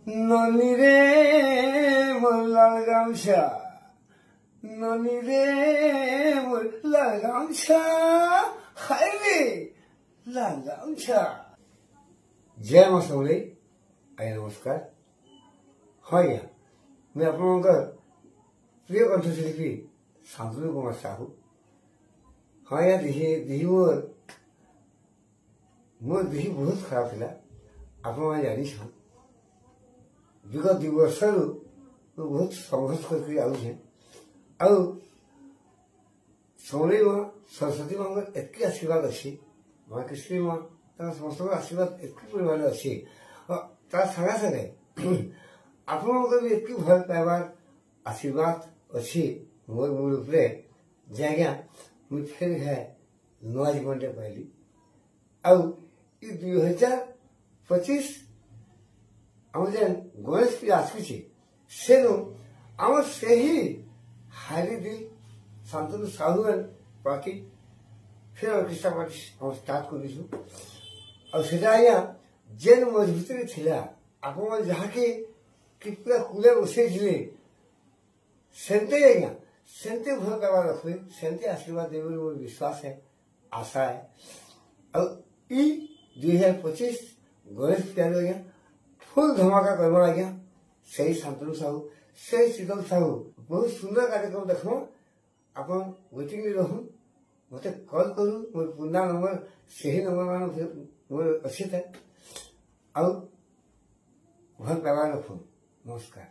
ननी रे मोर लाल गामछा, ननी रे मोर लाल गामछा, हाय रे लाल गामछा। जय मां समलेई। आज्ञा नमस्कार। हाँ आज्ञा मैं आपणकर प्रिय कंठशिल्पी शांतनु कुमार साहू। हाँ आज्ञा देही मोर देही बहुत खराब था। आप जानी विगत 2 वर्ष बहुत संघर्ष करके आउे समलेई माँ सरस्वती माँ एत आशीर्वाद अच्छी माँ कृष्ण माँ समस्त आशीर्वाद एत परिमाण अच्छी तार सागे सागे आपण भी एत भल पाइबार आशीर्वाद अच्छी मोर मोर उपरे जे आज्ञा मुझे फिर है नुआ जीवन पाइली। आउ 2025 आम जेन गणेश पूजा आसूचे सेनु आम से ही हारीदी शांतनु साहू पार्टी फिर ऑर्केस्ट्रा पार्टी हम स्टार्ट करूँ। और आज्ञा जेन मजबूती थिला आप जहाँ कि पूरा कूले बसई सेमते आज्ञा सेमते भल पाइबार रखे सेमते आशीर्वाद देवे मोर विश्वास है आशा है। और 2025 गणेश पूजा आज्ञा फुल धमाका करवा आज्ञा से शांतनु साहू से शीतल साहू बहुत सुंदर कार्यक्रम देखो आप वेटिंग रहूँ मत कल करूँ मोर पुराना नंबर से ही नंबर मान मोर अच्छे थे। आउ भल पाइबार रखूँ। नमस्कार।